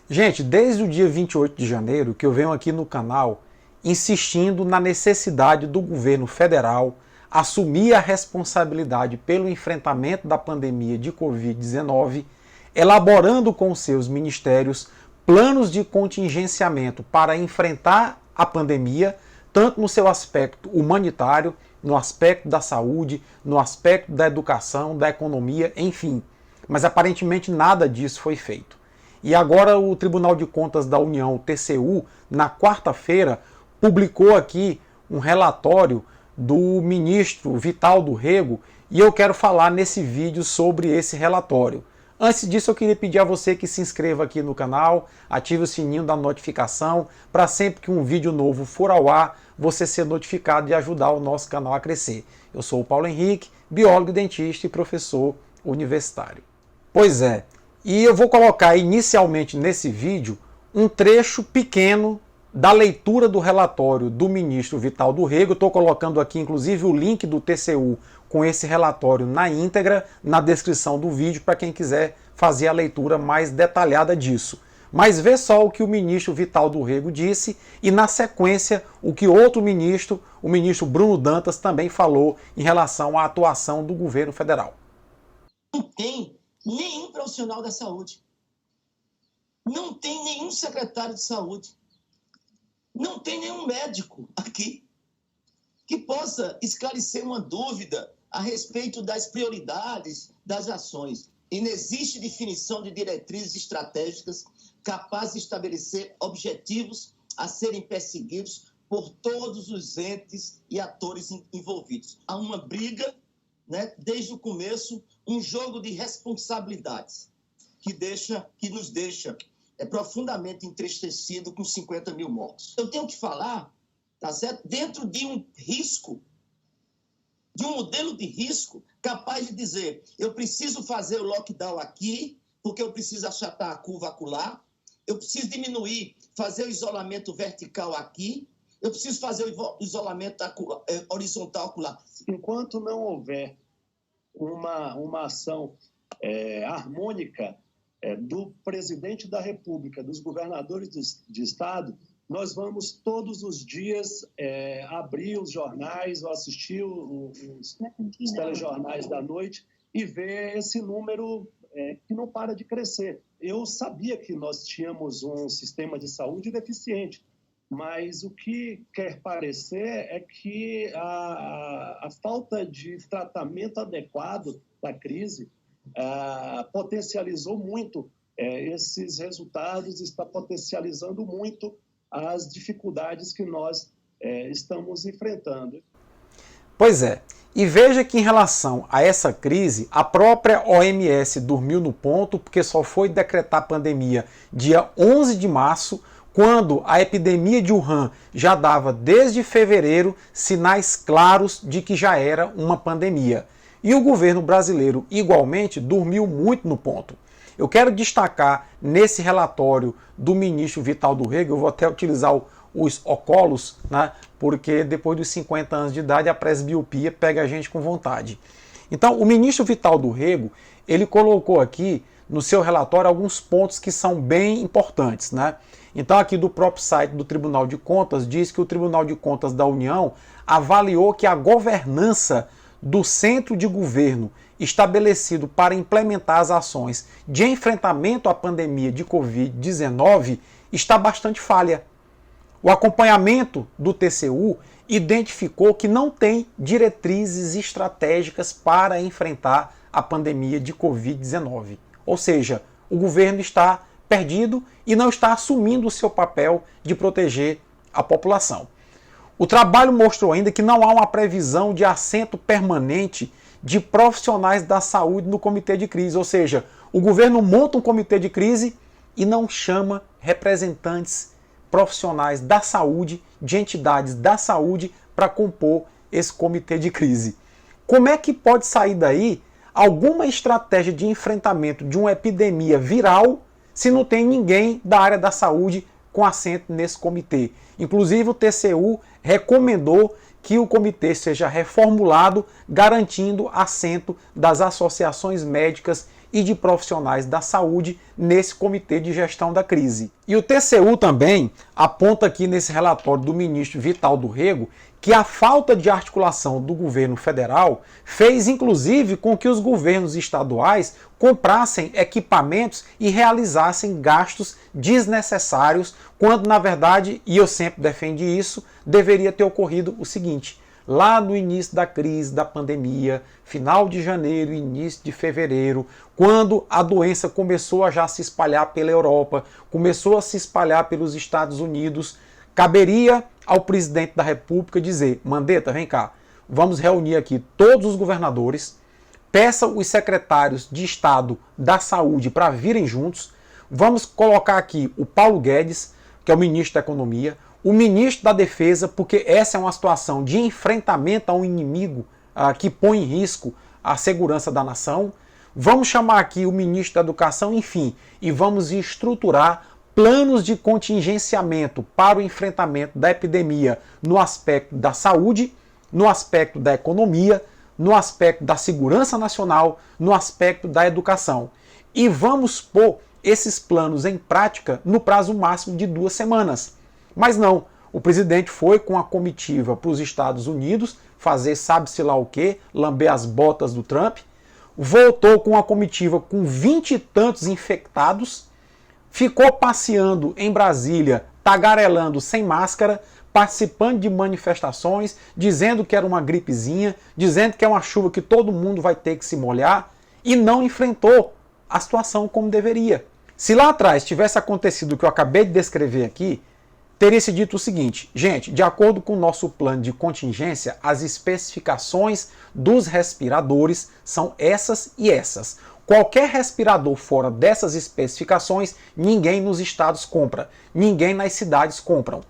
Gente, desde o dia 28 de janeiro que eu venho aqui no canal insistindo na necessidade do governo federal assumir a responsabilidade pelo enfrentamento da pandemia de Covid-19, elaborando com seus ministérios planos de contingenciamento para enfrentar a pandemia, tanto no seu aspecto humanitário, no aspecto da saúde, no aspecto da educação, da economia, enfim. Mas aparentemente nada disso foi feito. E agora o Tribunal de Contas da União, o TCU, na quarta-feira, publicou aqui um relatório do ministro Vital do Rego e eu quero falar nesse vídeo sobre esse relatório. Antes disso, eu queria pedir a você que se inscreva aqui no canal, ative o sininho da notificação, para sempre que um vídeo novo for ao ar, você ser notificado e ajudar o nosso canal a crescer. Eu sou o Paulo Henrique, biólogo, dentista e professor universitário. Pois é, e eu vou colocar inicialmente nesse vídeo um trecho pequeno da leitura do relatório do ministro Vital do Rego. Estou colocando aqui inclusive o link do TCU com esse relatório na íntegra na descrição do vídeo para quem quiser fazer a leitura mais detalhada disso. Mas vê só o que o ministro Vital do Rego disse e na sequência o que outro ministro, o ministro Bruno Dantas, também falou em relação à atuação do governo federal. Não tem nenhum profissional da saúde, não tem nenhum secretário de saúde, não tem nenhum médico aqui que possa esclarecer uma dúvida a respeito das prioridades das ações. E não existe definição de diretrizes estratégicas capazes de estabelecer objetivos a serem perseguidos por todos os entes e atores envolvidos. Há uma briga, né, desde o começo, um jogo de responsabilidades que nos deixa profundamente entristecido com 50 mil mortos. Eu tenho que falar, tá certo? Dentro de um risco, de um modelo de risco capaz de dizer, eu preciso fazer o lockdown aqui, porque eu preciso achatar a curva acolá, eu preciso diminuir, fazer o isolamento vertical aqui, eu preciso fazer o isolamento horizontal acolá. Enquanto não houver uma ação harmônica do presidente da República, dos governadores de Estado, nós vamos todos os dias abrir os jornais ou assistir os telejornais da noite e ver esse número que não para de crescer. Eu sabia que nós tínhamos um sistema de saúde deficiente, mas o que quer parecer é que a falta de tratamento adequado da crise potencializou muito esses resultados, está potencializando muito as dificuldades que nós estamos enfrentando. Pois é, e veja que em relação a essa crise, a própria OMS dormiu no ponto, porque só foi decretar pandemia dia 11 de março, quando a epidemia de Wuhan já dava desde fevereiro sinais claros de que já era uma pandemia. E o governo brasileiro, igualmente, dormiu muito no ponto. Eu quero destacar nesse relatório do ministro Vital do Rego, eu vou até utilizar os óculos, né, porque depois dos 50 anos de idade a presbiopia pega a gente com vontade. Então, o ministro Vital do Rego, ele colocou aqui no seu relatório alguns pontos que são bem importantes, né? Então, aqui do próprio site do Tribunal de Contas, diz que o Tribunal de Contas da União avaliou que a governança do centro de governo estabelecido para implementar as ações de enfrentamento à pandemia de Covid-19 está bastante falha. O acompanhamento do TCU identificou que não tem diretrizes estratégicas para enfrentar a pandemia de Covid-19. Ou seja, o governo está perdido e não está assumindo o seu papel de proteger a população. O trabalho mostrou ainda que não há uma previsão de assento permanente de profissionais da saúde no comitê de crise, ou seja, o governo monta um comitê de crise e não chama representantes profissionais da saúde, de entidades da saúde, para compor esse comitê de crise. Como é que pode sair daí alguma estratégia de enfrentamento de uma epidemia viral se não tem ninguém da área da saúde com assento nesse comitê? Inclusive o TCU recomendou que o comitê seja reformulado, garantindo assento das associações médicas e de profissionais da saúde nesse comitê de gestão da crise. E o TCU também aponta aqui nesse relatório do ministro Vital do Rego que a falta de articulação do governo federal fez inclusive com que os governos estaduais comprassem equipamentos e realizassem gastos desnecessários, quando na verdade, e eu sempre defendi isso, deveria ter ocorrido o seguinte: lá no início da crise da pandemia, final de janeiro, início de fevereiro, quando a doença começou a já se espalhar pela Europa, começou a se espalhar pelos Estados Unidos, caberia ao presidente da República dizer: Mandetta, vem cá, vamos reunir aqui todos os governadores, peça os secretários de Estado da Saúde para virem juntos, vamos colocar aqui o Paulo Guedes, que é o ministro da Economia, o ministro da Defesa, porque essa é uma situação de enfrentamento a um inimigo que põe em risco a segurança da nação. Vamos chamar aqui o ministro da Educação, enfim, e vamos estruturar planos de contingenciamento para o enfrentamento da epidemia no aspecto da saúde, no aspecto da economia, no aspecto da segurança nacional, no aspecto da educação. E vamos pôr esses planos em prática no prazo máximo de 2 semanas. Mas não, o presidente foi com a comitiva para os Estados Unidos fazer sabe-se lá o quê, lamber as botas do Trump, voltou com a comitiva com 20 e tantos infectados, ficou passeando em Brasília, tagarelando sem máscara, participando de manifestações, dizendo que era uma gripezinha, dizendo que é uma chuva que todo mundo vai ter que se molhar, e não enfrentou a situação como deveria. Se lá atrás tivesse acontecido o que eu acabei de descrever aqui, teria se dito o seguinte: gente, de acordo com o nosso plano de contingência, as especificações dos respiradores são essas e essas. Qualquer respirador fora dessas especificações, ninguém nos estados compra, ninguém nas cidades compram.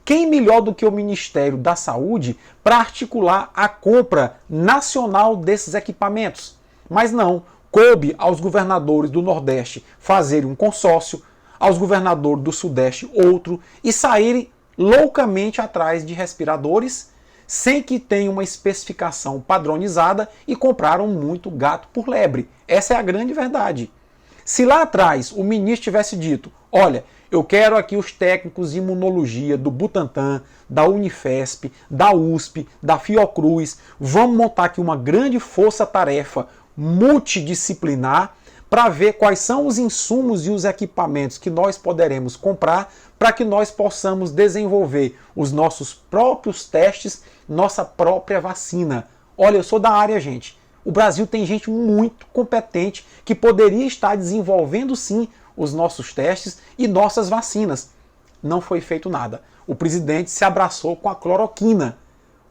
Quem melhor do que o Ministério da Saúde para articular a compra nacional desses equipamentos? Mas não, coube aos governadores do Nordeste fazerem um consórcio, aos governadores do Sudeste outro, e saírem loucamente atrás de respiradores sem que tenha uma especificação padronizada, e compraram muito gato por lebre. Essa é a grande verdade. Se lá atrás o ministro tivesse dito: olha, eu quero aqui os técnicos de imunologia do Butantan, da Unifesp, da USP, da Fiocruz, vamos montar aqui uma grande força-tarefa multidisciplinar para ver quais são os insumos e os equipamentos que nós poderemos comprar para que nós possamos desenvolver os nossos próprios testes, nossa própria vacina. Olha, eu sou da área, gente. O Brasil tem gente muito competente que poderia estar desenvolvendo sim os nossos testes e nossas vacinas. Não foi feito nada. O presidente se abraçou com a cloroquina,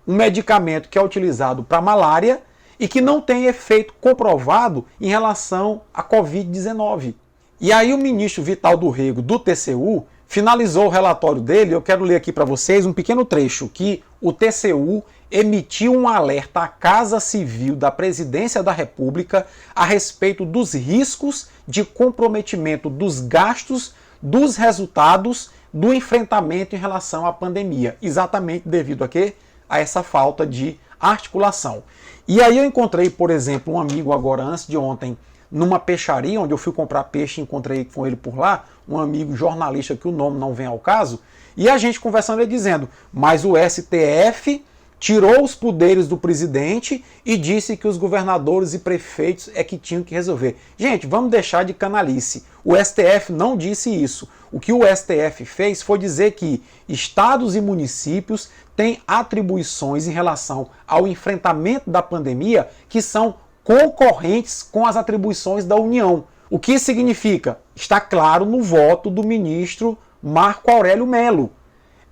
um medicamento que é utilizado para malária e que não tem efeito comprovado em relação à Covid-19. E aí o ministro Vital do Rego, do TCU, finalizou o relatório dele. Eu quero ler aqui para vocês um pequeno trecho que o TCU emitiu um alerta à Casa Civil da Presidência da República a respeito dos riscos de comprometimento dos gastos, dos resultados do enfrentamento em relação à pandemia, exatamente devido a quê? A essa falta de articulação. E aí eu encontrei, por exemplo, um amigo agora, antes de ontem, numa peixaria, onde eu fui comprar peixe e encontrei com ele por lá, um amigo jornalista que o nome não vem ao caso, e a gente conversando, ele dizendo: mas o STF tirou os poderes do presidente e disse que os governadores e prefeitos é que tinham que resolver. Gente, vamos deixar de canalice. O STF não disse isso. O que o STF fez foi dizer que estados e municípios têm atribuições em relação ao enfrentamento da pandemia que são concorrentes com as atribuições da União. O que significa? Está claro no voto do ministro Marco Aurélio Mello.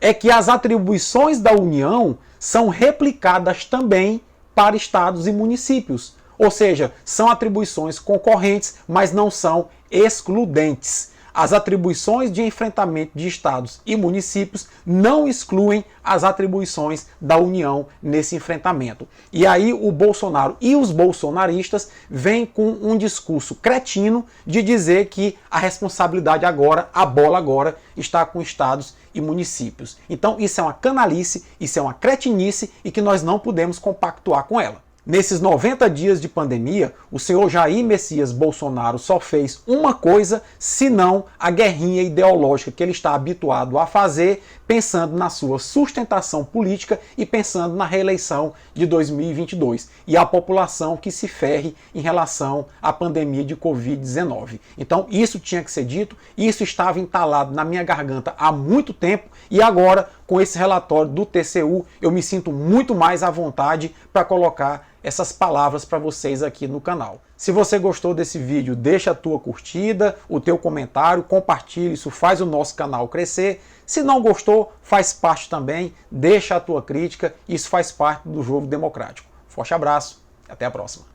É que as atribuições da União são replicadas também para estados e municípios. Ou seja, são atribuições concorrentes, mas não são excludentes. As atribuições de enfrentamento de estados e municípios não excluem as atribuições da União nesse enfrentamento. E aí o Bolsonaro e os bolsonaristas vêm com um discurso cretino de dizer que a responsabilidade agora, a bola agora, está com estados e municípios. Então isso é uma canalice, isso é uma cretinice e que nós não podemos compactuar com ela. Nesses 90 dias de pandemia, o senhor Jair Messias Bolsonaro só fez uma coisa, senão a guerrinha ideológica que ele está habituado a fazer, pensando na sua sustentação política e pensando na reeleição de 2022. E a população que se ferre em relação à pandemia de Covid-19. Então isso tinha que ser dito, isso estava entalado na minha garganta há muito tempo e agora, com esse relatório do TCU, eu me sinto muito mais à vontade para colocar essas palavras para vocês aqui no canal. Se você gostou desse vídeo, deixa a tua curtida, o teu comentário, compartilha, isso faz o nosso canal crescer. Se não gostou, faz parte também, deixa a tua crítica, isso faz parte do jogo democrático. Forte abraço, até a próxima.